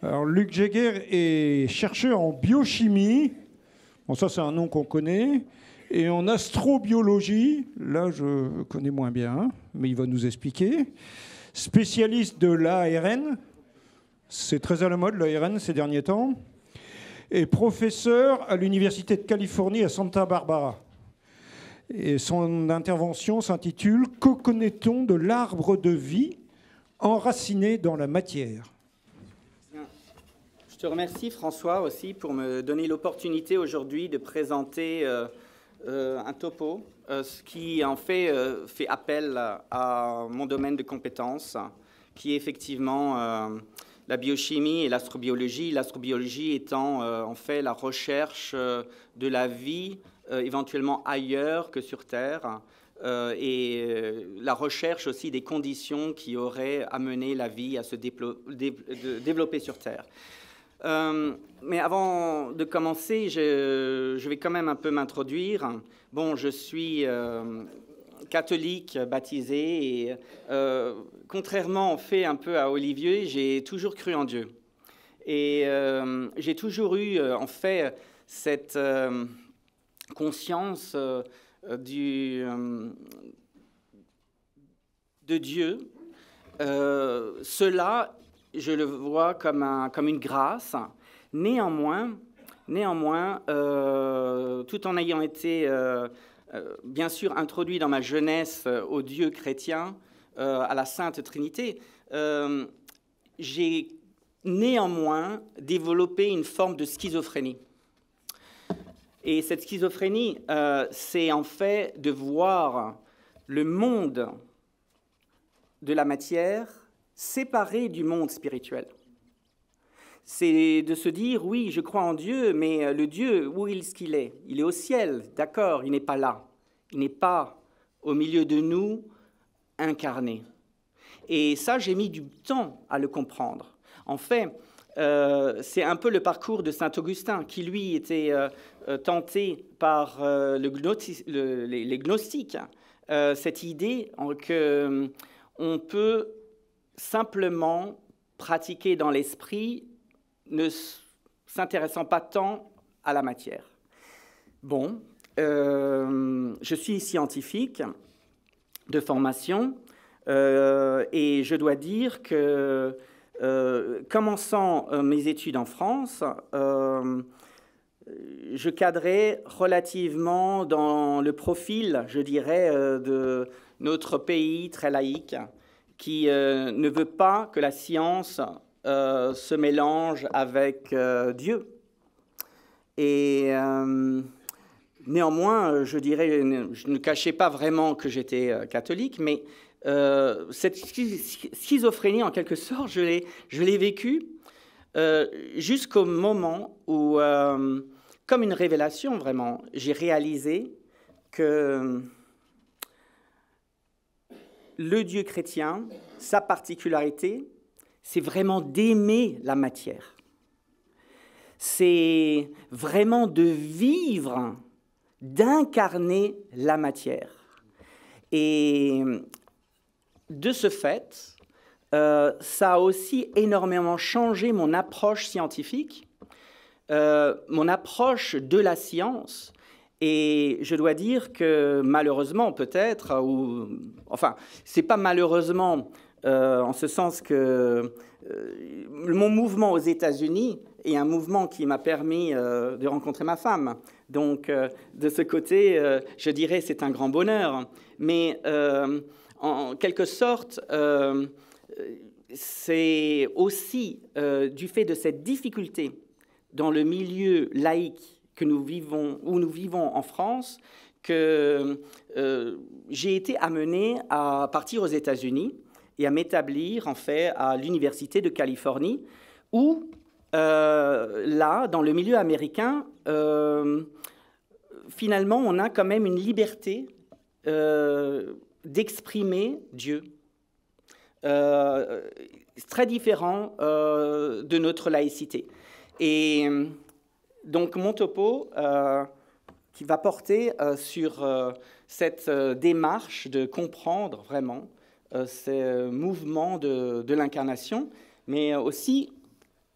Alors, Luc Jäger est chercheur en biochimie. Bon, ça, c'est un nom qu'on connaît. Et en astrobiologie, là, je connais moins bien, mais il va nous expliquer. Spécialiste de l'ARN. C'est très à la mode, l'ARN, ces derniers temps. Et professeur à l'Université de Californie à Santa Barbara. Et son intervention s'intitule « Que connaît-on de l'arbre de vie enraciné dans la matière ?» Je te remercie, François, aussi, pour me donner l'opportunité aujourd'hui de présenter un topo, ce qui en fait fait appel à mon domaine de compétences, qui est effectivement la biochimie et l'astrobiologie. L'astrobiologie étant en fait la recherche de la vie éventuellement ailleurs que sur Terre, et la recherche aussi des conditions qui auraient amené la vie à se développer sur Terre. Mais avant de commencer, je vais quand même un peu m'introduire. Bon, je suis catholique, baptisé, et contrairement en fait un peu à Olivier, j'ai toujours cru en Dieu. Et j'ai toujours eu en fait cette conscience de Dieu. Cela, je le vois comme une grâce. Néanmoins, tout en ayant été bien sûr introduit dans ma jeunesse au Dieu chrétien, à la Sainte Trinité, j'ai néanmoins développé une forme de schizophrénie. Et cette schizophrénie, c'est en fait de voir le monde de la matière séparé du monde spirituel. C'est de se dire, oui, je crois en Dieu, mais le Dieu, où est-ce qu'il est? Il est au ciel, d'accord, il n'est pas là. Il n'est pas au milieu de nous, incarné. Et ça, j'ai mis du temps à le comprendre. En fait, c'est un peu le parcours de saint Augustin, qui lui était tenté par les gnostiques, cette idée qu'on peut simplement pratiquer dans l'esprit, ne s'intéressant pas tant à la matière. Bon, je suis scientifique de formation, et je dois dire que commençant mes études en France, je cadrais relativement dans le profil, je dirais, de notre pays très laïque, qui ne veut pas que la science se mélange avec Dieu. Et néanmoins, je dirais, je ne cachais pas vraiment que j'étais catholique, mais cette schizophrénie, en quelque sorte, je l'ai vécue jusqu'au moment où, comme une révélation vraiment, j'ai réalisé que le Dieu chrétien, sa particularité, c'est vraiment d'aimer la matière. C'est vraiment de vivre, d'incarner la matière. Et de ce fait, ça a aussi énormément changé mon approche scientifique, mon approche de la science. Et je dois dire que malheureusement, peut-être, ou enfin, c'est pas malheureusement en ce sens que mon mouvement aux États-Unis est un mouvement qui m'a permis de rencontrer ma femme. Donc, de ce côté, je dirais c'est un grand bonheur. Mais en quelque sorte, c'est aussi du fait de cette difficulté dans le milieu laïque où nous vivons en France, que j'ai été amené à partir aux États-Unis et à m'établir en fait à l'Université de Californie, où là, dans le milieu américain, finalement, on a quand même une liberté d'exprimer Dieu. Très différent de notre laïcité. Et donc mon topo, qui va porter sur cette démarche de comprendre vraiment ces mouvements de l'incarnation, mais aussi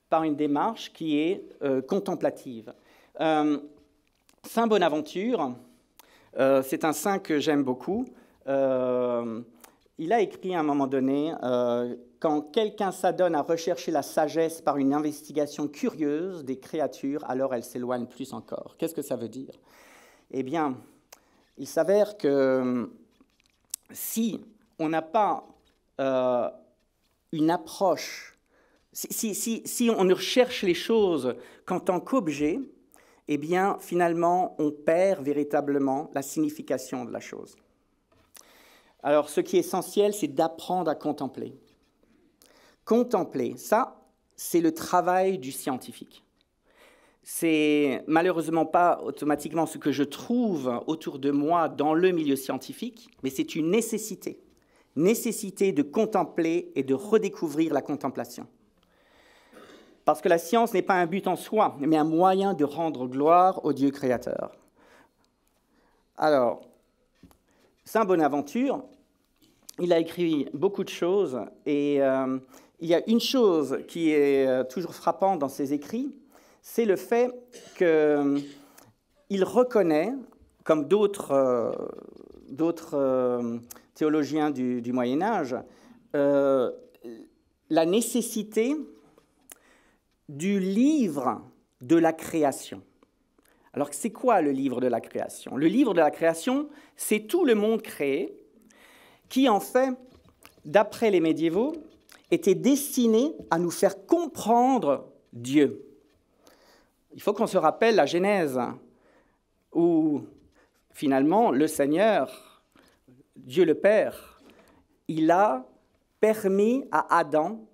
par une démarche qui est contemplative. Saint Bonaventure, c'est un saint que j'aime beaucoup. Il a écrit à un moment donné, quand quelqu'un s'adonne à rechercher la sagesse par une investigation curieuse des créatures, alors elle s'éloigne plus encore. Qu'est-ce que ça veut dire? Eh bien, il s'avère que si on n'a pas une approche, si on ne recherche les choses qu'en tant qu'objet, eh bien, finalement, on perd véritablement la signification de la chose. Alors, ce qui est essentiel, c'est d'apprendre à contempler. Contempler, ça, c'est le travail du scientifique. C'est malheureusement pas automatiquement ce que je trouve autour de moi dans le milieu scientifique, mais c'est une nécessité. Nécessité de contempler et de redécouvrir la contemplation. Parce que la science n'est pas un but en soi, mais un moyen de rendre gloire au Dieu créateur. Alors, Saint Bonaventure, il a écrit beaucoup de choses, et il y a une chose qui est toujours frappante dans ses écrits, c'est le fait qu'il reconnaît, comme d'autres théologiens du Moyen-Âge, la nécessité du livre de la création. Alors, c'est quoi le livre de la création? Le livre de la création, c'est tout le monde créé qui, en fait, d'après les médiévaux, était destiné à nous faire comprendre Dieu. Il faut qu'on se rappelle la Genèse, où, finalement, le Seigneur, Dieu le Père, il a permis à Adam,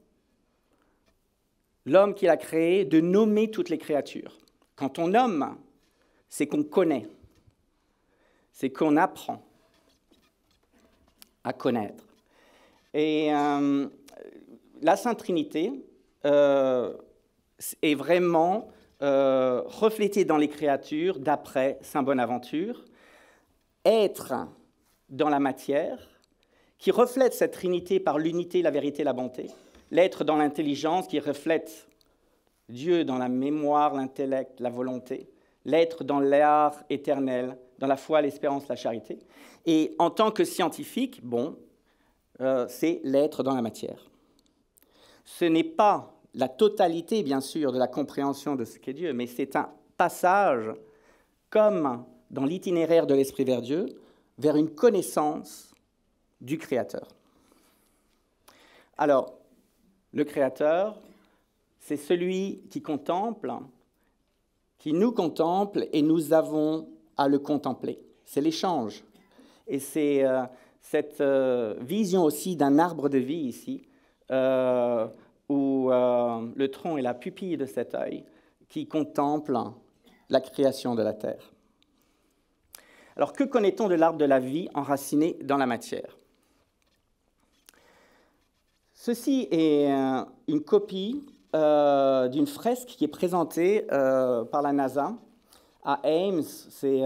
l'homme qu'il a créé, de nommer toutes les créatures. Quand on nomme, c'est qu'on connaît, c'est qu'on apprend à connaître. Et la Sainte Trinité est vraiment reflétée dans les créatures d'après Saint Bonaventure, être dans la matière, qui reflète cette Trinité par l'unité, la vérité, la bonté, l'être dans l'intelligence qui reflète Dieu dans la mémoire, l'intellect, la volonté, l'être dans l'art éternel, dans la foi, l'espérance, la charité. Et en tant que scientifique, c'est l'être dans la matière. Ce n'est pas la totalité, bien sûr, de la compréhension de ce qu'est Dieu, mais c'est un passage, comme dans l'itinéraire de l'Esprit vers Dieu, vers une connaissance du Créateur. Alors, le Créateur, c'est celui qui contemple, qui nous contemple, et nous avons à le contempler. C'est l'échange. Et c'est cette vision aussi d'un arbre de vie ici, où le tronc est la pupille de cet œil, qui contemple la création de la terre. Alors, que connaît-on de l'arbre de la vie enraciné dans la matière? Ceci est une copie d'une fresque qui est présentée par la NASA à Ames, c'est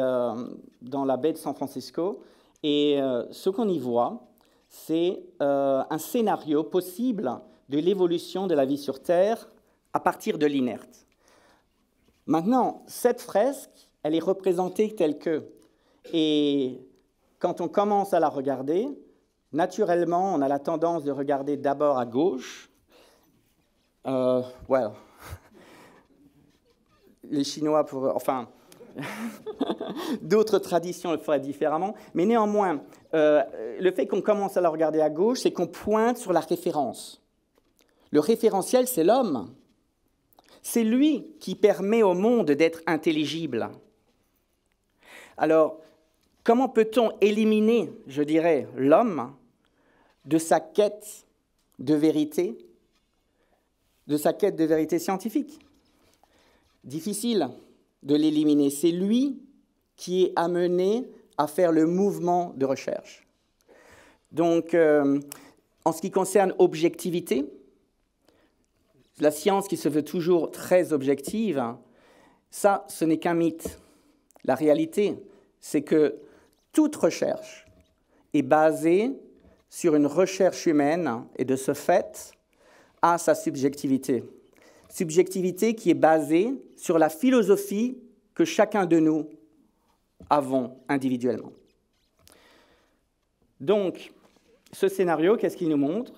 dans la baie de San Francisco. Et ce qu'on y voit, c'est un scénario possible de l'évolution de la vie sur Terre à partir de l'inerte. Maintenant, cette fresque, elle est représentée telle que. Et quand on commence à la regarder, naturellement, on a la tendance de regarder d'abord à gauche. Les Chinois, d'autres traditions le feraient différemment. Mais néanmoins, le fait qu'on commence à la regarder à gauche, c'est qu'on pointe sur la référence. Le référentiel, c'est l'homme. C'est lui qui permet au monde d'être intelligible. Alors, comment peut-on éliminer, je dirais, l'homme de sa quête de vérité, scientifique? Difficile de l'éliminer. C'est lui qui est amené à faire le mouvement de recherche. Donc, en ce qui concerne objectivité, la science qui se veut toujours très objective, ça, ce n'est qu'un mythe. La réalité, c'est que toute recherche est basée sur une recherche humaine et de ce fait a sa subjectivité. subjectivité qui est basée sur la philosophie que chacun de nous avons individuellement. Donc, ce scénario, qu'est-ce qu'il nous montre?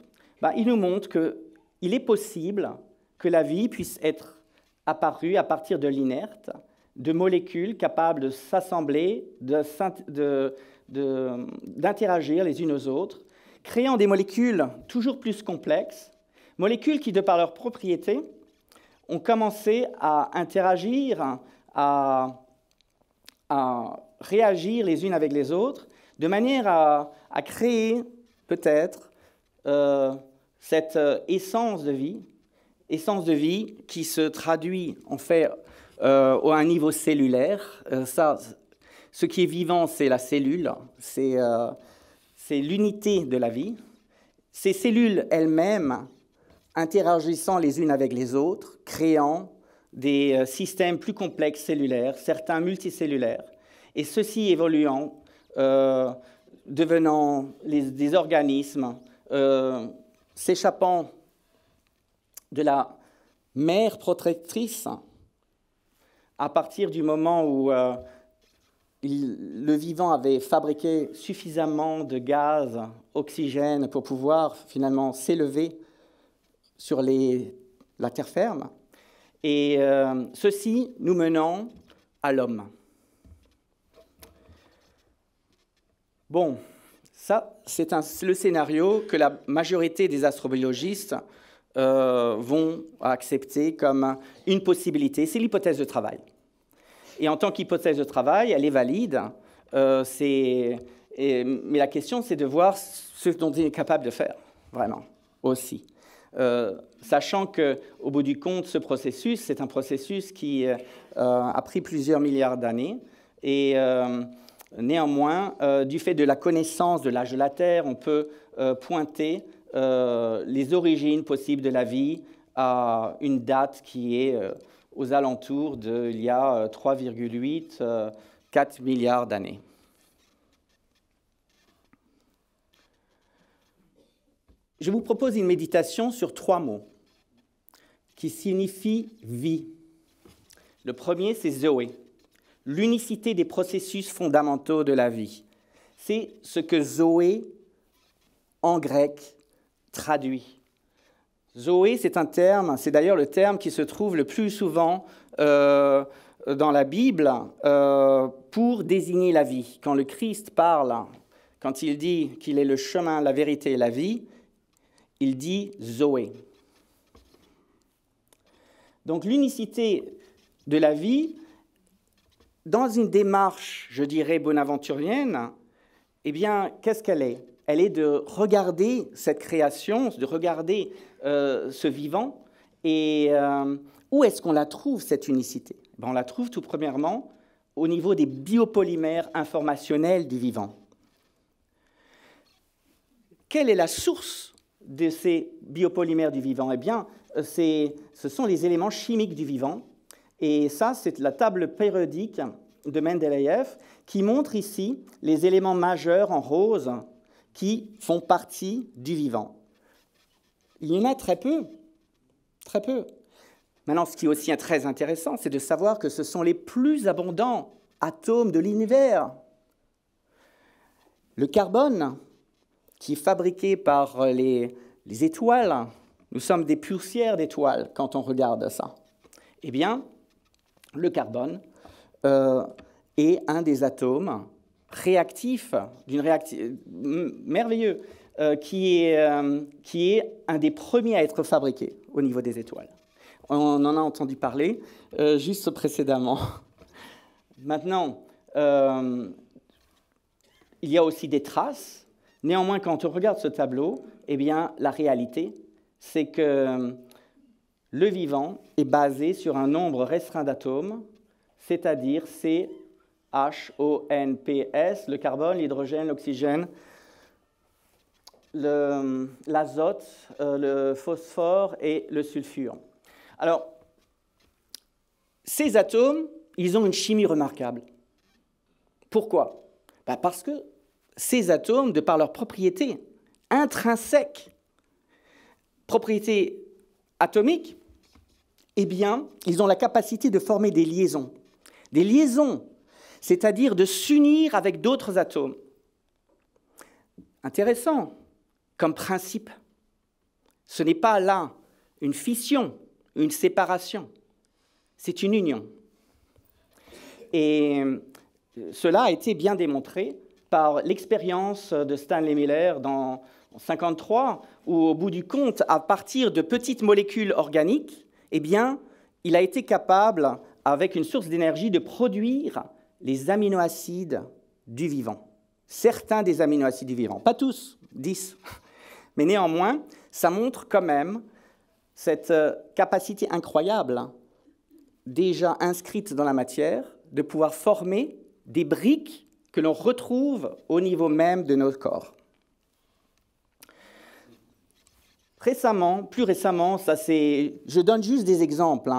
Il nous montre qu'il est possible que la vie puisse être apparue à partir de l'inerte, de molécules capables de s'assembler, d'interagir les unes aux autres, créant des molécules toujours plus complexes, molécules qui, de par leurs propriétés, ont commencé à interagir, à réagir les unes avec les autres, de manière à créer peut-être cette essence de vie qui se traduit en fait à un niveau cellulaire. Ce qui est vivant, c'est la cellule, c'est l'unité de la vie. Ces cellules elles-mêmes interagissant les unes avec les autres, créant des systèmes plus complexes cellulaires, certains multicellulaires, et ceux-ci évoluant, devenant des organismes, s'échappant de la mère protectrice à partir du moment où le vivant avait fabriqué suffisamment de gaz, oxygène pour pouvoir finalement s'élever sur la terre ferme. Et ceci nous menant à l'homme. Bon, ça, c'est le scénario que la majorité des astrobiologistes vont accepter comme une possibilité. C'est l'hypothèse de travail. Et en tant qu'hypothèse de travail, elle est valide. Mais la question, c'est de voir ce dont il est capable de faire, vraiment, aussi. Sachant qu'au bout du compte, ce processus, c'est un processus qui a pris plusieurs milliards d'années. Et néanmoins, du fait de la connaissance de l'âge de la Terre, on peut pointer les origines possibles de la vie à une date qui est aux alentours d'il y a 3,8, 4 milliards d'années. Je vous propose une méditation sur 3 mots qui signifient vie. Le premier, c'est Zoé, l'unicité des processus fondamentaux de la vie. C'est ce que Zoé, en grec, traduit. Zoé, c'est un terme, c'est d'ailleurs le terme qui se trouve le plus souvent dans la Bible pour désigner la vie. Quand le Christ parle, quand il dit qu'il est le chemin, la vérité et la vie, il dit Zoé. Donc l'unicité de la vie, dans une démarche, je dirais, bonaventurienne, eh bien, qu'est-ce qu'elle est? Elle est de regarder cette création, de regarder ce vivant, et où est-ce qu'on la trouve, cette unicité? On la trouve tout premièrement au niveau des biopolymères informationnels du vivant. Quelle est la source de ces biopolymères du vivant? Eh bien, ce sont les éléments chimiques du vivant. Et ça, c'est la table périodique de Mendeleïev qui montre ici les éléments majeurs en rose qui font partie du vivant. Il y en a très peu, très peu. Maintenant, ce qui est aussi très intéressant, c'est de savoir que ce sont les plus abondants atomes de l'univers. Le carbone, qui est fabriqué par les étoiles, nous sommes des poussières d'étoiles quand on regarde ça. Eh bien, le carbone est un des atomes réactifs, merveilleux, qui est un des premiers à être fabriqué au niveau des étoiles. On en a entendu parler juste précédemment. Maintenant, il y a aussi des traces. Néanmoins, quand on regarde ce tableau, eh bien, la réalité, c'est que le vivant est basé sur un nombre restreint d'atomes, c'est-à-dire CHONPS, le carbone, l'hydrogène, l'oxygène, l'azote, le phosphore et le sulfure. Alors, ces atomes, ils ont une chimie remarquable. Pourquoi? Parce que ces atomes, de par leurs propriétés intrinsèques, propriétés atomiques, eh bien, ils ont la capacité de former des liaisons. Des liaisons, c'est-à-dire de s'unir avec d'autres atomes. Intéressant comme principe. Ce n'est pas là une fission, une séparation. C'est une union. Et cela a été bien démontré par l'expérience de Stanley Miller en 1953, où au bout du compte, à partir de petites molécules organiques, eh bien, il a été capable, avec une source d'énergie, de produire les aminoacides du vivant. Certains des aminoacides du vivant, pas tous, 10. Mais néanmoins, ça montre quand même cette capacité incroyable, déjà inscrite dans la matière, de pouvoir former des briques que l'on retrouve au niveau même de notre corps. Plus récemment, je donne juste des exemples.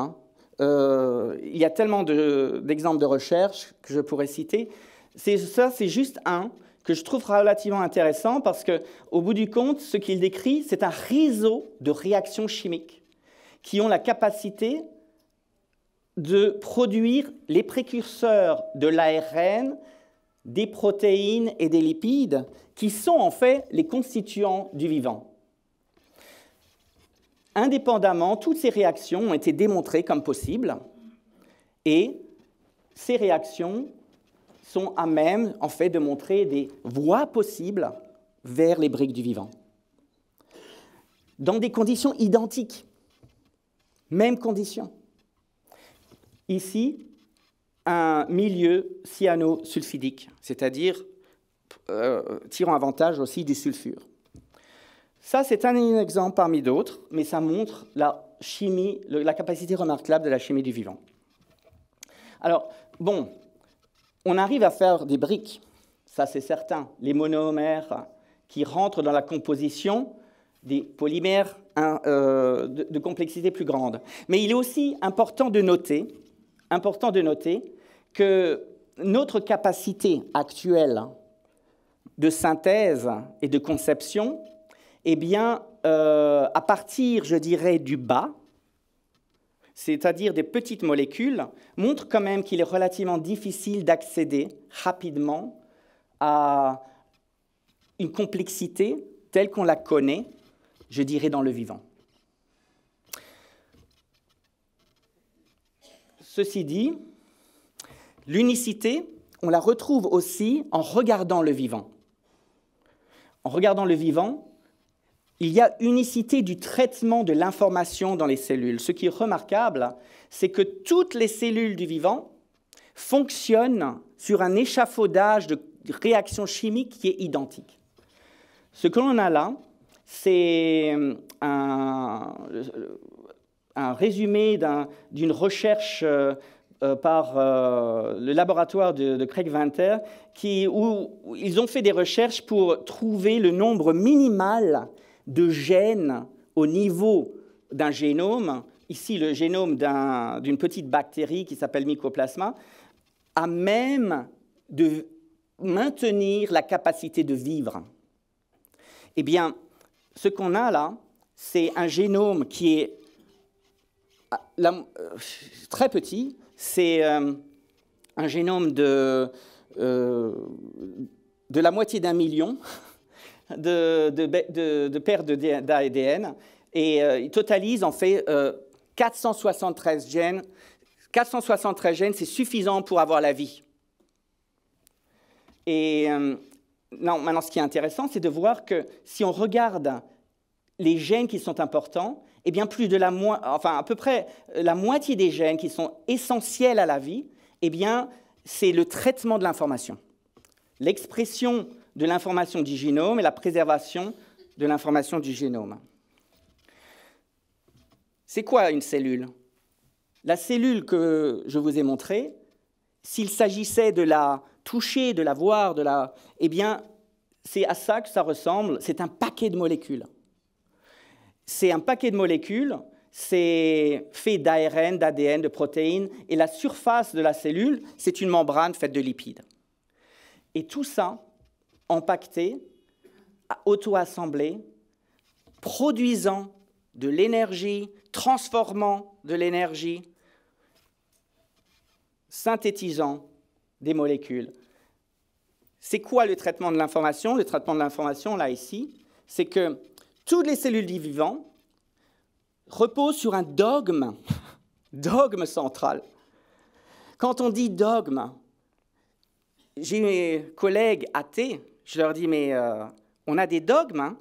Il y a tellement d'exemples de recherche que je pourrais citer. C'est juste un que je trouve relativement intéressant parce qu'au bout du compte, ce qu'il décrit, c'est un réseau de réactions chimiques qui ont la capacité de produire les précurseurs de l'ARN, des protéines et des lipides, qui sont en fait les constituants du vivant. Indépendamment, toutes ces réactions ont été démontrées comme possibles, et ces réactions sont à même, en fait, de montrer des voies possibles vers les briques du vivant. Dans des conditions identiques, mêmes conditions. Ici, un milieu cyanosulfidique, c'est-à-dire tirant avantage aussi du sulfure. Ça, c'est un exemple parmi d'autres, mais ça montre la chimie, la capacité remarquable de la chimie du vivant. Alors, bon, on arrive à faire des briques, ça c'est certain, les monomères qui rentrent dans la composition des polymères de complexité plus grande. Mais il est aussi important de noter que notre capacité actuelle de synthèse et de conception, eh bien, à partir, je dirais, du bas, c'est-à-dire des petites molécules, montre quand même qu'il est relativement difficile d'accéder rapidement à une complexité telle qu'on la connaît, je dirais, dans le vivant. Ceci dit, l'unicité, on la retrouve aussi en regardant le vivant. En regardant le vivant, il y a unicité du traitement de l'information dans les cellules. Ce qui est remarquable, c'est que toutes les cellules du vivant fonctionnent sur un échafaudage de réactions chimiques qui est identique. Ce que l'on a là, c'est un résumé d'une recherche par le laboratoire de Craig Venter, où ils ont fait des recherches pour trouver le nombre minimal de gènes au niveau d'un génome, ici le génome d'une petite bactérie qui s'appelle Mycoplasma, à même de maintenir la capacité de vivre. Eh bien, ce qu'on a là, c'est un génome qui est très petit, c'est un génome de la moitié d'un million de paires d'ADN, et il totalise en fait 473 gènes. 473 gènes, c'est suffisant pour avoir la vie. Et maintenant, ce qui est intéressant, c'est de voir que si on regarde les gènes qui sont importants, eh bien à peu près la moitié des gènes qui sont essentiels à la vie, eh bien, c'est le traitement de l'information. L'expression de l'information du génome et la préservation de l'information du génome. C'est quoi une cellule? La cellule que je vous ai montrée, s'il s'agissait de la toucher, de la voir, eh bien, c'est à ça que ça ressemble, c'est un paquet de molécules. C'est un paquet de molécules, c'est fait d'ARN, d'ADN, de protéines, et la surface de la cellule, c'est une membrane faite de lipides. Et tout ça, empaqueté, auto-assemblé, produisant de l'énergie, transformant de l'énergie, synthétisant des molécules. C'est quoi le traitement de l'information? Le traitement de l'information, là, ici, c'est que toutes les cellules du vivant reposent sur un dogme, dogme central. Quand on dit dogme, j'ai mes collègues athées, je leur dis, mais on a des dogmes, hein?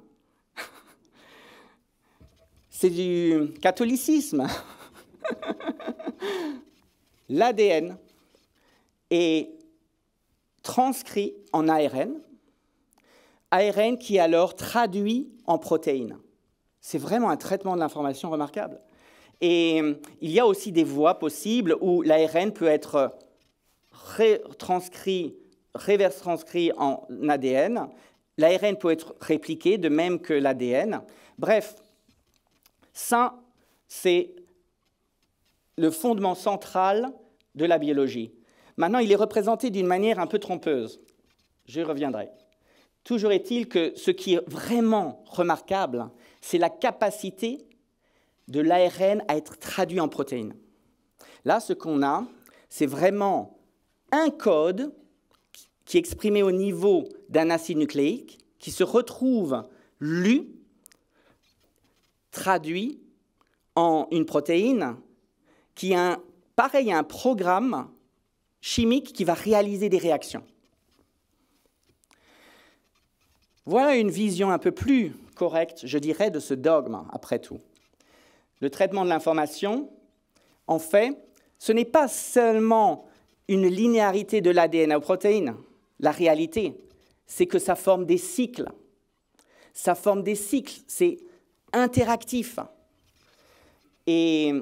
C'est du catholicisme. L'ADN est transcrit en ARN, ARN qui est alors traduit en protéines. C'est vraiment un traitement de l'information remarquable. Et il y a aussi des voies possibles où l'ARN peut être reverse transcrit en ADN. L'ARN peut être répliqué de même que l'ADN. Bref, ça, c'est le fondement central de la biologie. Maintenant, il est représenté d'une manière un peu trompeuse. J'y reviendrai. Toujours est-il que ce qui est vraiment remarquable, c'est la capacité de l'ARN à être traduit en protéines. Là, ce qu'on a, c'est vraiment un code qui est exprimé au niveau d'un acide nucléique, qui se retrouve lu, traduit en une protéine, qui a pareil à un programme chimique qui va réaliser des réactions. Voilà une vision un peu plus correcte, je dirais, de ce dogme, après tout. Le traitement de l'information, en fait, ce n'est pas seulement une linéarité de l'ADN aux protéines. La réalité, c'est que ça forme des cycles. Ça forme des cycles, c'est interactif. Et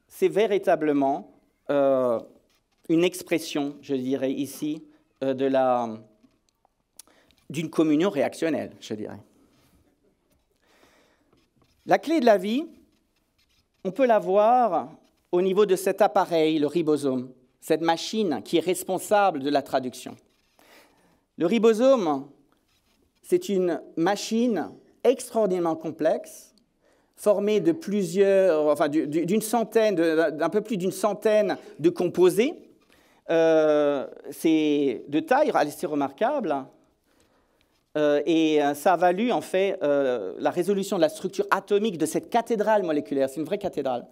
c'est véritablement une expression, je dirais ici, d'une communion réactionnelle, je dirais. La clé de la vie, on peut la voir au niveau de cet appareil, le ribosome, cette machine qui est responsable de la traduction. Le ribosome, c'est une machine extraordinairement complexe, formée de d'un peu plus d'une centaine de composés. C'est de taille assez remarquable. Et ça a valu, en fait, la résolution de la structure atomique de cette cathédrale moléculaire, c'est une vraie cathédrale,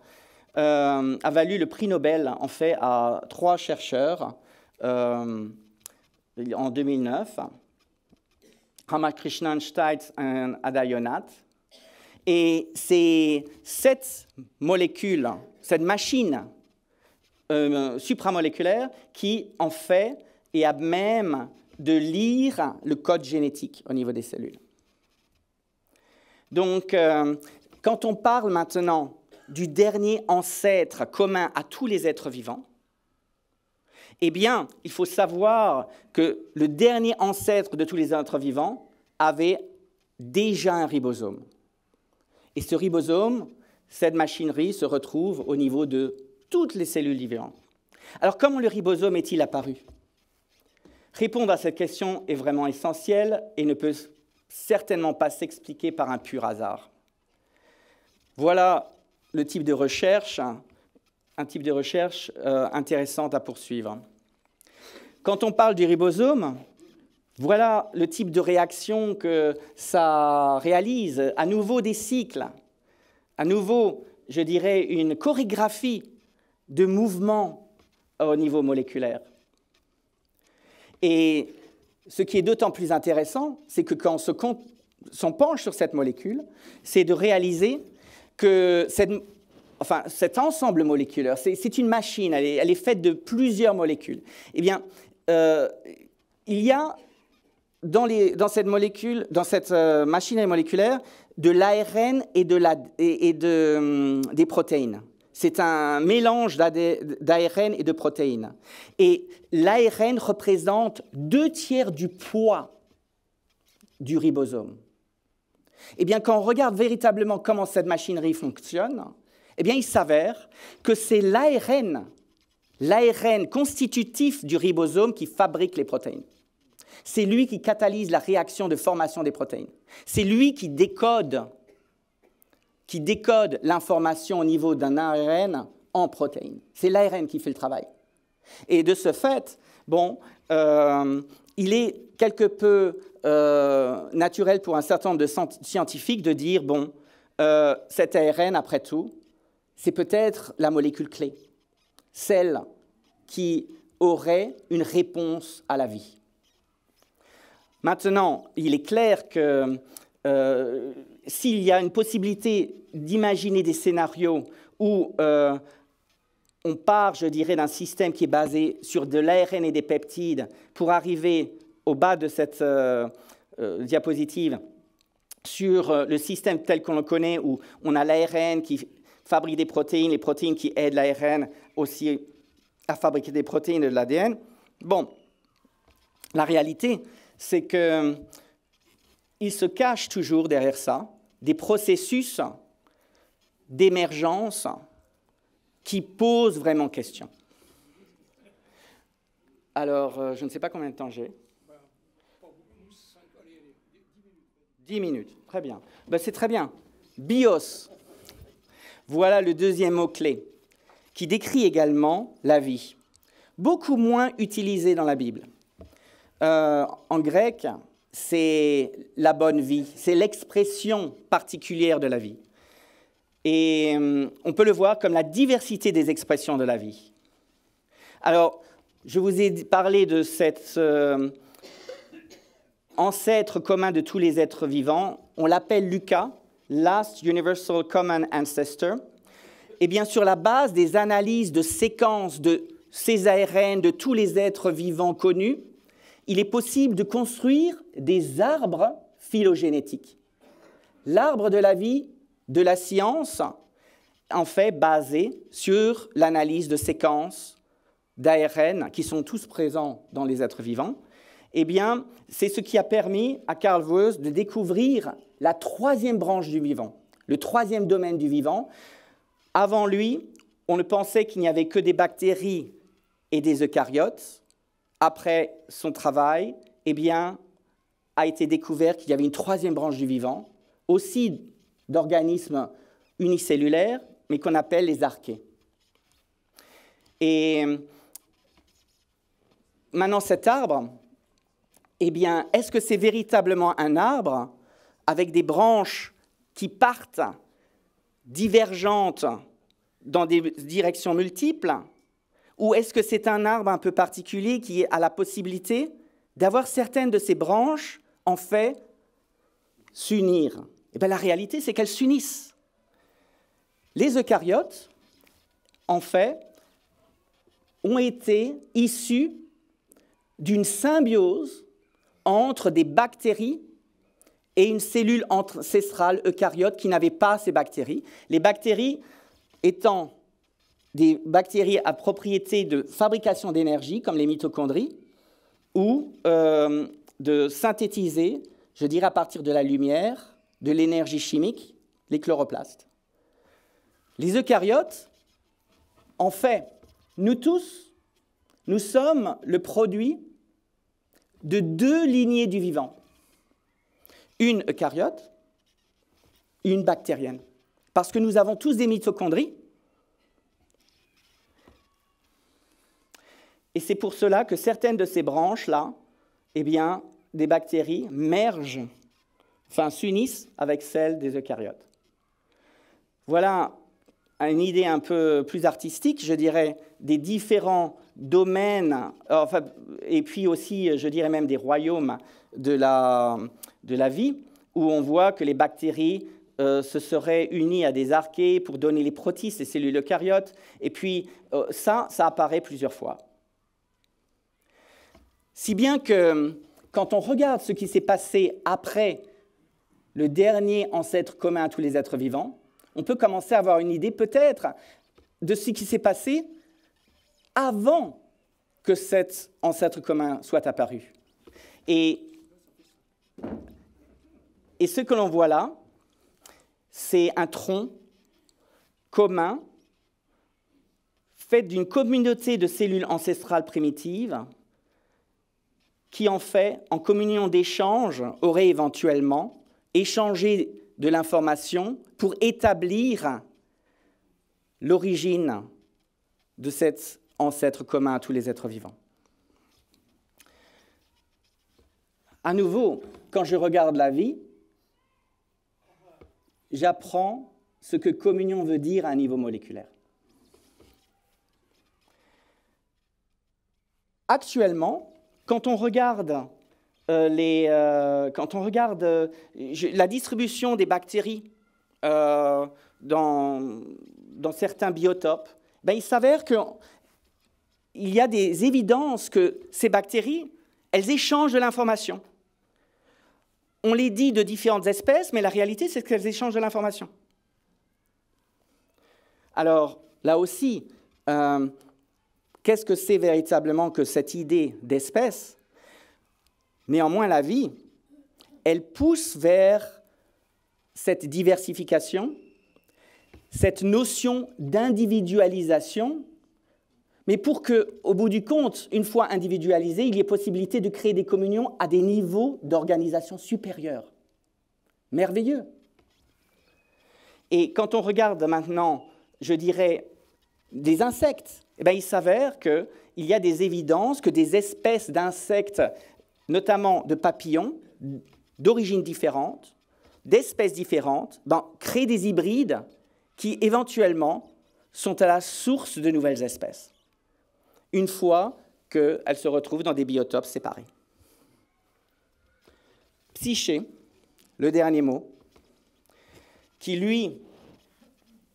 a valu le prix Nobel, en fait, à 3 chercheurs en 2009, Ramakrishnan, Stites et Adayanath. Et c'est cette molécule, cette machine supramoléculaire qui, en fait, est à même de lire le code génétique au niveau des cellules. Donc, quand on parle maintenant du dernier ancêtre commun à tous les êtres vivants, eh bien, il faut savoir que le dernier ancêtre de tous les êtres vivants avait déjà un ribosome. Et ce ribosome, cette machinerie, se retrouve au niveau de toutes les cellules vivantes. Alors, comment le ribosome est-il apparu ? Répondre à cette question est vraiment essentiel et ne peut certainement pas s'expliquer par un pur hasard. Voilà le type de recherche, un type de recherche intéressante à poursuivre. Quand on parle du ribosome, voilà le type de réaction que ça réalise. À nouveau des cycles, à nouveau, je dirais, une chorégraphie de mouvements au niveau moléculaire. Et ce qui est d'autant plus intéressant, c'est que quand on penche sur cette molécule, c'est de réaliser que cet ensemble moléculaire, c'est une machine, elle est faite de plusieurs molécules. Eh bien, il y a dans cette machine moléculaire de l'ARN et des protéines. C'est un mélange d'ARN et de protéines. Et l'ARN représente 2/3 du poids du ribosome. Eh bien, quand on regarde véritablement comment cette machinerie fonctionne, eh bien, il s'avère que c'est l'ARN constitutif du ribosome qui fabrique les protéines. C'est lui qui catalyse la réaction de formation des protéines. C'est lui qui décode qui décode l'information au niveau d'un ARN en protéines. C'est l'ARN qui fait le travail. Et de ce fait, bon, il est quelque peu naturel pour un certain nombre de scientifiques de dire, bon, cet ARN, après tout, c'est peut-être la molécule clé, celle qui aurait une réponse à la vie. Maintenant, il est clair que s'il y a une possibilité d'imaginer des scénarios où on part, je dirais, d'un système qui est basé sur de l'ARN et des peptides pour arriver au bas de cette diapositive sur le système tel qu'on le connaît, où on a l'ARN qui fabrique des protéines, les protéines qui aident l'ARN aussi à fabriquer des protéines et de l'ADN. Bon, la réalité, c'est qu'il se cache toujours derrière ça des processus d'émergence qui posent vraiment question. Alors, je ne sais pas combien de temps j'ai. 10 minutes, très bien. Ben, c'est très bien. Bios. Voilà le deuxième mot-clé, qui décrit également la vie. Beaucoup moins utilisé dans la Bible. En grec, c'est la bonne vie, c'est l'expression particulière de la vie. Et on peut le voir comme la diversité des expressions de la vie. Alors, je vous ai parlé de cet ancêtre commun de tous les êtres vivants. On l'appelle Lucas, Last Universal Common Ancestor. Et bien, sur la base des analyses de séquences de ces ARN, de tous les êtres vivants connus, il est possible de construire des arbres phylogénétiques. L'arbre de la vie de la science, en fait, basé sur l'analyse de séquences d'ARN qui sont tous présents dans les êtres vivants, eh bien, c'est ce qui a permis à Carl Woese de découvrir la troisième branche du vivant, le troisième domaine du vivant. Avant lui, on ne pensait qu'il n'y avait que des bactéries et des eucaryotes. Après son travail, eh bien, a été découvert qu'il y avait une troisième branche du vivant, aussi d'organismes unicellulaires, mais qu'on appelle les archées. Et maintenant, cet arbre, eh bien, est-ce que c'est véritablement un arbre avec des branches qui partent divergentes dans des directions multiples, ou est-ce que c'est un arbre un peu particulier qui a la possibilité d'avoir certaines de ces branches, en fait, s'unir? Eh bien, la réalité, c'est qu'elles s'unissent. Les eucaryotes, en fait, ont été issus d'une symbiose entre des bactéries et une cellule ancestrale eucaryote qui n'avait pas ces bactéries. Les bactéries étant des bactéries à propriété de fabrication d'énergie, comme les mitochondries, ou de synthétiser, je dirais à partir de la lumière, de l'énergie chimique, les chloroplastes. Les eucaryotes, en fait, nous tous, nous sommes le produit de deux lignées du vivant. Une eucaryote, une bactérienne. Parce que nous avons tous des mitochondries. Et c'est pour cela que certaines de ces branches-là, eh bien, des bactéries mergent, enfin s'unissent avec celles des eucaryotes. Voilà une idée un peu plus artistique, je dirais, des différents domaines, enfin, et puis aussi, je dirais même des royaumes de la vie, où on voit que les bactéries se seraient unies à des archées pour donner les protistes, les cellules eucaryotes, et puis ça apparaît plusieurs fois. Si bien que, quand on regarde ce qui s'est passé après le dernier ancêtre commun à tous les êtres vivants, on peut commencer à avoir une idée peut-être de ce qui s'est passé avant que cet ancêtre commun soit apparu. Et ce que l'on voit là, c'est un tronc commun fait d'une communauté de cellules ancestrales primitives qui, en fait, en communion d'échange, auraient éventuellement échangé de l'information pour établir l'origine de cet ancêtre commun à tous les êtres vivants. À nouveau, quand je regarde la vie, j'apprends ce que communion veut dire à un niveau moléculaire. Actuellement, quand on regarde la distribution des bactéries dans certains biotopes, ben, il s'avère qu'il y a des évidences que ces bactéries, elles échangent de l'information. On les dit de différentes espèces, mais la réalité, c'est qu'elles échangent de l'information. Alors, là aussi, qu'est-ce que c'est véritablement que cette idée d'espèce? Néanmoins, la vie, elle pousse vers cette diversification, cette notion d'individualisation, mais pour qu'au bout du compte, une fois individualisé, il y ait possibilité de créer des communions à des niveaux d'organisation supérieurs. Merveilleux. Et quand on regarde maintenant, je dirais, des insectes, eh bien, il s'avère qu'il y a des évidences que des espèces d'insectes, notamment de papillons, d'origines différentes, d'espèces différentes, ben, créent des hybrides qui, éventuellement, sont à la source de nouvelles espèces, une fois qu'elles se retrouvent dans des biotopes séparés. Psyché, le dernier mot, qui, lui,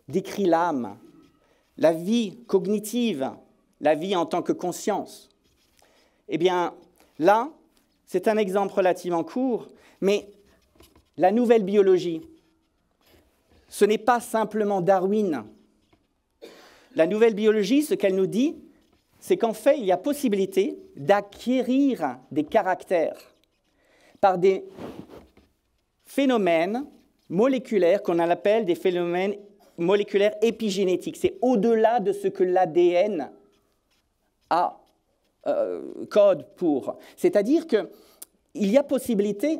décrit l'âme, la vie cognitive, la vie en tant que conscience. Eh bien, là, c'est un exemple relativement court, mais la nouvelle biologie, ce n'est pas simplement Darwin. La nouvelle biologie, ce qu'elle nous dit, c'est qu'en fait, il y a possibilité d'acquérir des caractères par des phénomènes moléculaires qu'on appelle des phénomènes moléculaires épigénétiques. C'est au-delà de ce que l'ADN a code pour. C'est-à-dire qu'il y a possibilité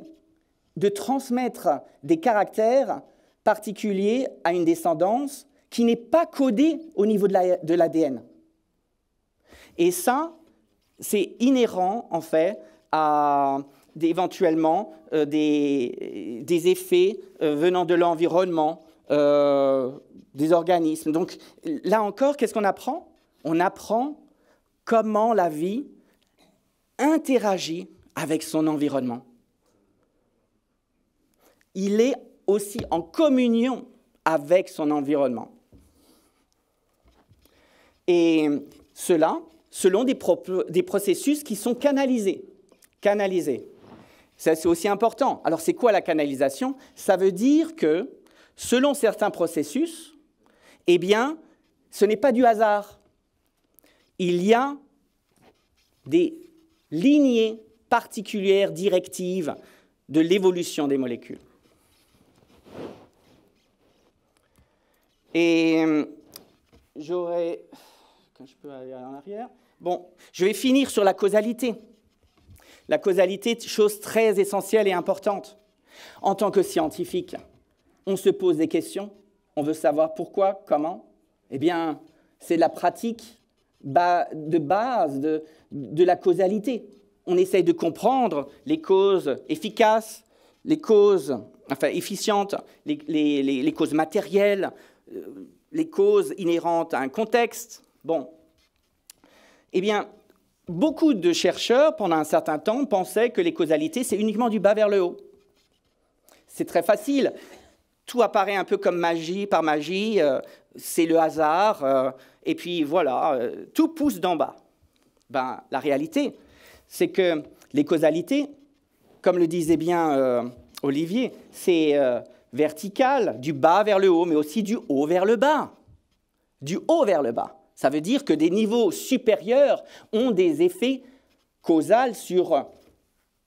de transmettre des caractères particuliers à une descendance qui n'est pas codée au niveau de l'ADN. Et ça, c'est inhérent, en fait, à éventuellement des effets venant de l'environnement, des organismes. Donc, là encore, qu'est-ce qu'on apprend? On apprend comment la vie interagit avec son environnement. Il est aussi en communion avec son environnement. Et cela, selon des processus qui sont canalisés. Ça, c'est aussi important. Alors, c'est quoi la canalisation? Ça veut dire que, selon certains processus, eh bien, ce n'est pas du hasard. Il y a des lignées particulières, directives de l'évolution des molécules. Et j'aurais... Quand je peux aller en arrière. Bon, je vais finir sur la causalité. La causalité, chose très essentielle et importante. En tant que scientifique, on se pose des questions, on veut savoir pourquoi, comment. Eh bien, c'est la pratique de base de la causalité. On essaye de comprendre les causes efficaces, les causes efficientes, les causes matérielles, les causes inhérentes à un contexte. Bon, eh bien, beaucoup de chercheurs, pendant un certain temps, pensaient que les causalités, c'est uniquement du bas vers le haut. C'est très facile. Tout apparaît un peu comme magie, par magie, c'est le hasard, et puis voilà, tout pousse d'en bas. Ben, la réalité, c'est que les causalités, comme le disait bien Olivier, c'est vertical, du bas vers le haut, mais aussi du haut vers le bas. Du haut vers le bas. Ça veut dire que des niveaux supérieurs ont des effets causaux sur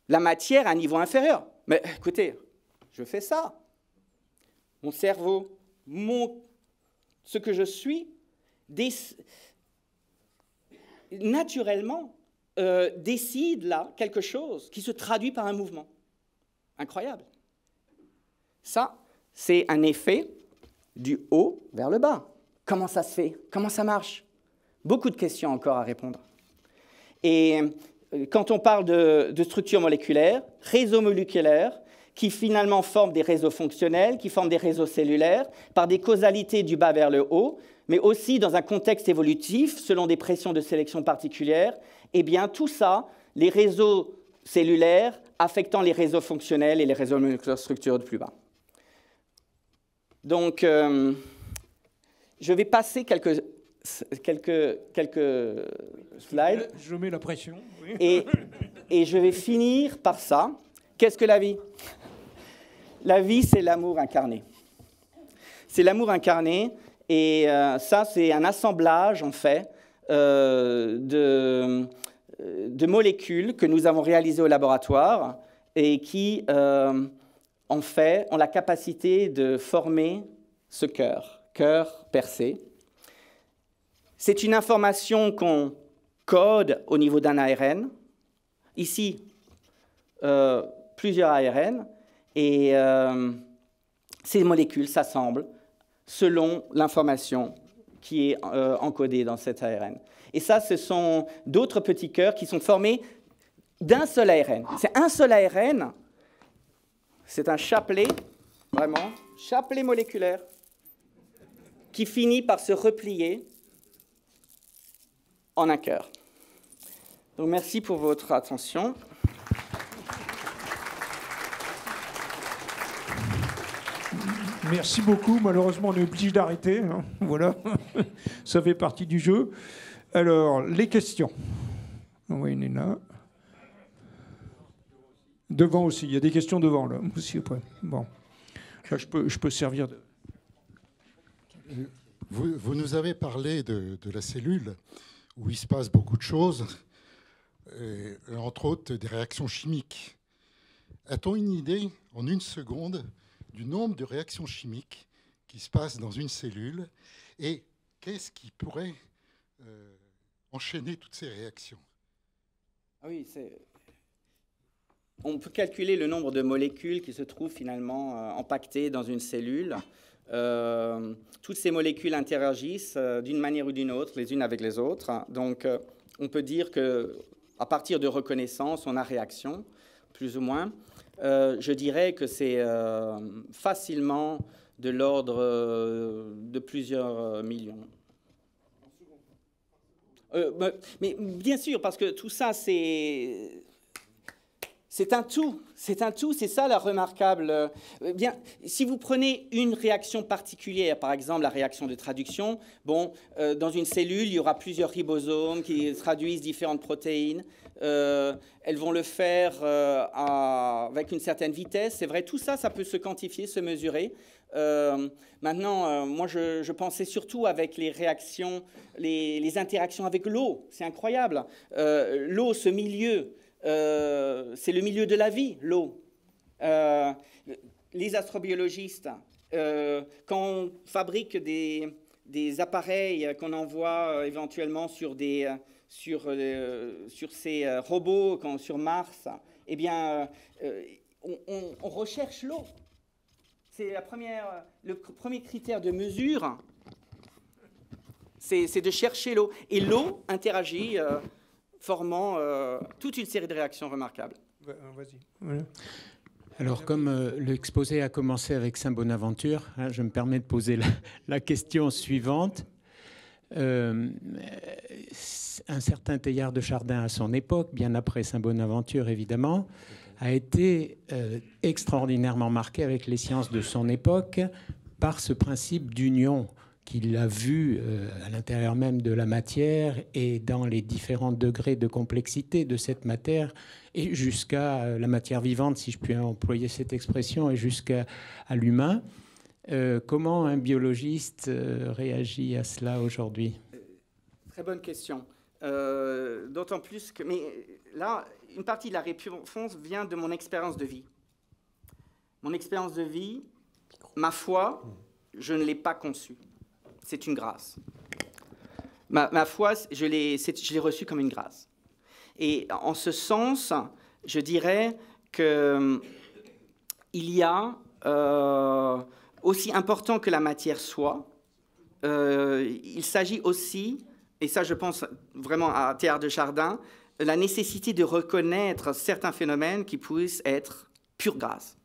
la matière à un niveau inférieur. Mais écoutez, je fais ça. Mon cerveau, ce que je suis, naturellement décide là quelque chose qui se traduit par un mouvement. Incroyable. Ça, c'est un effet du haut vers le bas. Comment ça se fait? Comment ça marche? Beaucoup de questions encore à répondre. Et quand on parle de structures moléculaires, réseaux moléculaires, qui finalement forment des réseaux fonctionnels, qui forment des réseaux cellulaires, par des causalités du bas vers le haut, mais aussi dans un contexte évolutif, selon des pressions de sélection particulières, eh bien tout ça, les réseaux cellulaires affectant les réseaux fonctionnels et les réseaux moléculaires structurés de plus bas. Donc, je vais passer quelques slides. Je mets la pression. Oui. Et je vais finir par ça. Qu'est-ce que la vie? La vie, c'est l'amour incarné. C'est l'amour incarné, et ça, c'est un assemblage, en fait, de molécules que nous avons réalisées au laboratoire et qui, en fait, ont la capacité de former ce cœur percé. C'est une information qu'on code au niveau d'un ARN. Ici, plusieurs ARN, et ces molécules s'assemblent selon l'information qui est encodée dans cet ARN. Et ça, ce sont d'autres petits cœurs qui sont formés d'un seul ARN. C'est un seul ARN, c'est un chapelet, vraiment, chapelet moléculaire, qui finit par se replier en un cœur. Donc merci pour votre attention. Merci beaucoup. Malheureusement, on est obligé d'arrêter. Hein. Voilà, ça fait partie du jeu. Alors, les questions. Oui, il y en a. Devant aussi. Il y a des questions devant, là, aussi, après. Bon. Là, je peux servir de... Vous nous avez parlé de la cellule, où il se passe beaucoup de choses, et, entre autres des réactions chimiques. A-t-on une idée, en une seconde, du nombre de réactions chimiques qui se passent dans une cellule, et qu'est-ce qui pourrait enchaîner toutes ces réactions? Oui, on peut calculer le nombre de molécules qui se trouvent finalement empaquetées dans une cellule. Toutes ces molécules interagissent d'une manière ou d'une autre, les unes avec les autres. Donc, on peut dire qu'à partir de reconnaissance, on a réaction, plus ou moins. Je dirais que c'est facilement de l'ordre de plusieurs millions. Mais bien sûr, parce que tout ça, c'est un tout. C'est un tout, c'est ça la remarquable. Bien, si vous prenez une réaction particulière, par exemple la réaction de traduction, bon, dans une cellule, il y aura plusieurs ribosomes qui traduisent différentes protéines. Elles vont le faire avec une certaine vitesse. C'est vrai, tout ça, ça peut se quantifier, se mesurer. Maintenant, moi, je pensais surtout avec les réactions, les interactions avec l'eau. C'est incroyable. L'eau, ce milieu, c'est le milieu de la vie, l'eau. Les astrobiologistes, quand on fabrique des appareils qu'on envoie éventuellement sur ces robots, sur Mars, eh bien, on recherche l'eau. C'est le premier critère de mesure, c'est de chercher l'eau. Et l'eau interagit, formant toute une série de réactions remarquables. Vas-y. Alors, comme l'exposé a commencé avec Saint Bonaventure, je me permets de poser la question suivante. Un certain Teilhard de Chardin, à son époque, bien après Saint Bonaventure évidemment, a été extraordinairement marqué avec les sciences de son époque par ce principe d'union qu'il a vu à l'intérieur même de la matière et dans les différents degrés de complexité de cette matière, et jusqu'à la matière vivante, si je puis employer cette expression, et jusqu'à l'humain. Comment un biologiste réagit à cela aujourd'hui? Très bonne question. D'autant plus que... Mais là, une partie de la réponse vient de mon expérience de vie. Mon expérience de vie, ma foi, je ne l'ai pas conçue. C'est une grâce. Ma foi, je l'ai reçue comme une grâce. Et en ce sens, je dirais qu'il y a aussi important que la matière soit, il s'agit aussi, et ça je pense vraiment à Teilhard de Chardin, la nécessité de reconnaître certains phénomènes qui puissent être pure grâce.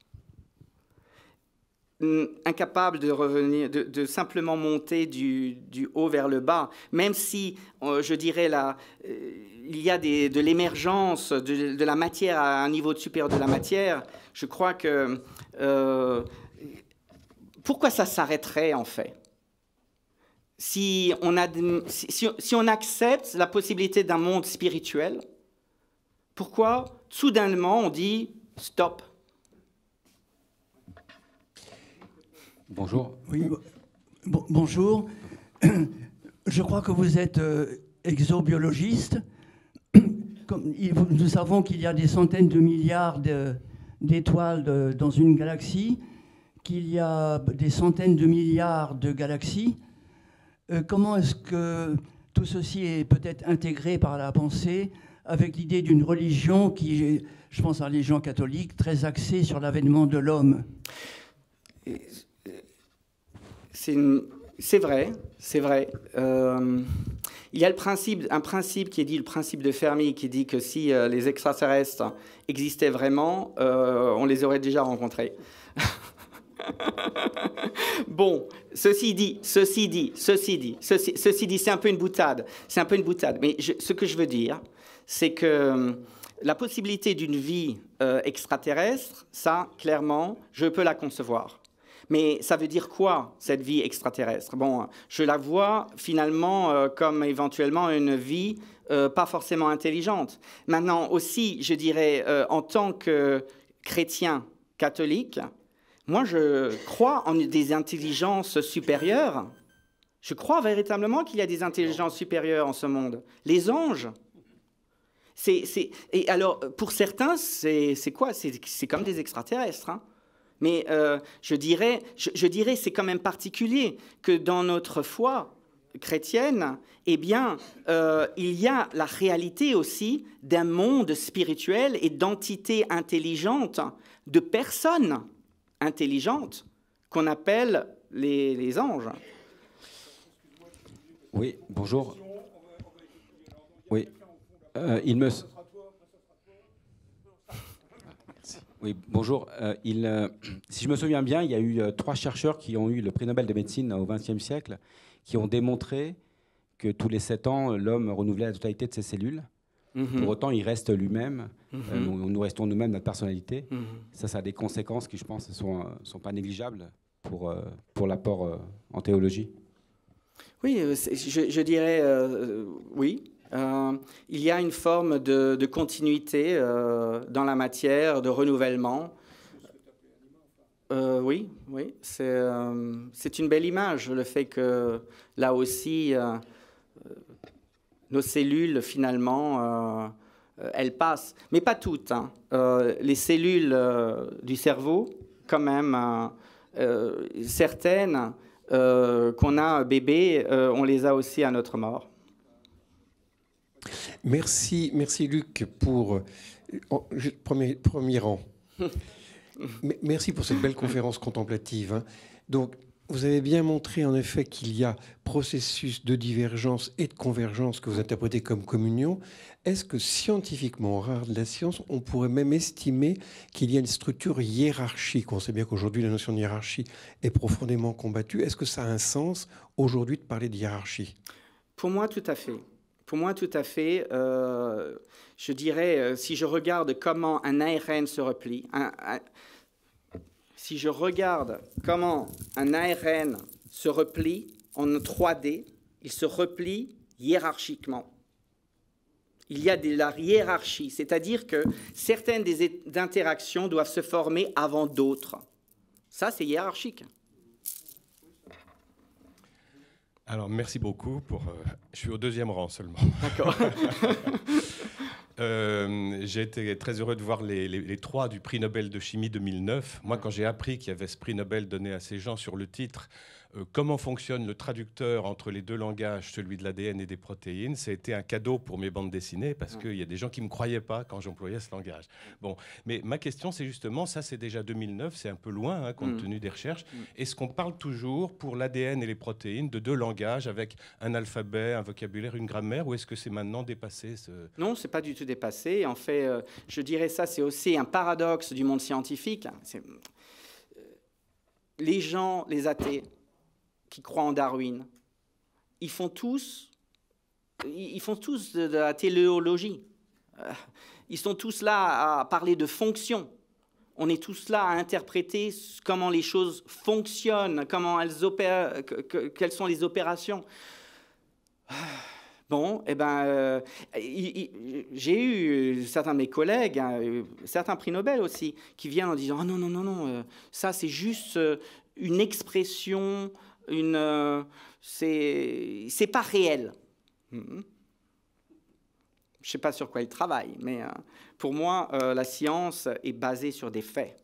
Incapable de revenir, de simplement monter du haut vers le bas, même si, je dirais, il y a de l'émergence de la matière à un niveau supérieur de la matière, je crois que... pourquoi ça s'arrêterait, en fait? Si on accepte la possibilité d'un monde spirituel, pourquoi, soudainement, on dit « stop ». Bonjour. Oui, bonjour. Je crois que vous êtes exobiologiste. Nous savons qu'il y a des centaines de milliards d'étoiles dans une galaxie, qu'il y a des centaines de milliards de galaxies. Comment est-ce que tout ceci est peut-être intégré par la pensée avec l'idée d'une religion qui est, je pense à la religion catholique, très axée sur l'avènement de l'homme? C'est vrai, c'est vrai. Il y a un principe qui est dit, le principe de Fermi, qui dit que si les extraterrestres existaient vraiment, on les aurait déjà rencontrés. Bon, ceci dit, c'est un peu une boutade. C'est un peu une boutade. Mais ce que je veux dire, c'est que la possibilité d'une vie extraterrestre, ça, clairement, je peux la concevoir. Mais ça veut dire quoi, cette vie extraterrestre? Bon, je la vois finalement comme éventuellement une vie pas forcément intelligente. Maintenant aussi, je dirais, en tant que chrétien catholique, moi je crois en des intelligences supérieures. Je crois véritablement qu'il y a des intelligences supérieures en ce monde. Les anges. Et alors, pour certains, c'est quoi? C'est comme des extraterrestres, hein. Mais je dirais c'est quand même particulier que dans notre foi chrétienne, eh bien, il y a la réalité aussi d'un monde spirituel et d'entités intelligentes, de personnes intelligentes qu'on appelle les anges. Oui, bonjour. Oui, il me... Oui, bonjour. Si je me souviens bien, il y a eu 3 chercheurs qui ont eu le prix Nobel de médecine au XXe siècle, qui ont démontré que tous les 7 ans, l'homme renouvelait la totalité de ses cellules. Pour autant, il reste lui-même. Nous restons nous-mêmes, notre personnalité. Ça a des conséquences qui, je pense, ne sont pas négligeables pour l'apport en théologie. Oui, je dirais oui. Il y a une forme de continuité dans la matière, de renouvellement. Oui, c'est une belle image, le fait que là aussi, nos cellules, finalement, elles passent. Mais pas toutes, hein. Les cellules du cerveau, quand même, certaines qu'on a bébé, on les a aussi à notre mort. Merci Luc pour premier rang. Merci pour cette belle conférence contemplative, hein. Donc, vous avez bien montré en effet qu'il y a processus de divergence et de convergence que vous interprétez comme communion. Est-ce que scientifiquement, au regard de la science, on pourrait même estimer qu'il y a une structure hiérarchique? On sait bien qu'aujourd'hui, la notion de hiérarchie est profondément combattue. Est-ce que ça a un sens aujourd'hui de parler de hiérarchie? Pour moi, tout à fait. Pour moi, tout à fait. Je dirais, si je regarde comment un ARN se replie, si je regarde comment un ARN se replie en 3D, il se replie hiérarchiquement. Il y a de la hiérarchie, c'est-à-dire que certaines des interactions doivent se former avant d'autres. Ça, c'est hiérarchique. Alors, merci beaucoup. Je suis au 2e rang seulement. D'accord. J'ai été très heureux de voir les 3 du prix Nobel de chimie 2009. Moi, quand j'ai appris qu'il y avait ce prix Nobel donné à ces gens sur le titre comment fonctionne le traducteur entre les deux langages, celui de l'ADN et des protéines. Ça a été un cadeau pour mes bandes dessinées parce qu'il y a des gens qui ne me croyaient pas quand j'employais ce langage. Bon, mais ma question, c'est justement, ça c'est déjà 2009, c'est un peu loin compte tenu des recherches. Est-ce qu'on parle toujours pour l'ADN et les protéines de deux langages avec un alphabet, un vocabulaire, une grammaire, ou est-ce que c'est maintenant dépassé Non, c'est pas du tout dépassé. En fait, je dirais ça, c'est aussi un paradoxe du monde scientifique. Les gens, les athées, qui croient en Darwin, ils font tous de la téléologie. Ils sont tous là à parler de fonction. On est tous là à interpréter comment les choses fonctionnent, comment elles opèrent, quelles sont les opérations. Bon, eh ben, j'ai eu certains de mes collègues, certains prix Nobel aussi, qui viennent en disant « Ah non, non, non, non, ça c'est juste une expression, c'est pas réel. » Je ne sais pas sur quoi ils travaillent, mais pour moi, la science est basée sur des faits.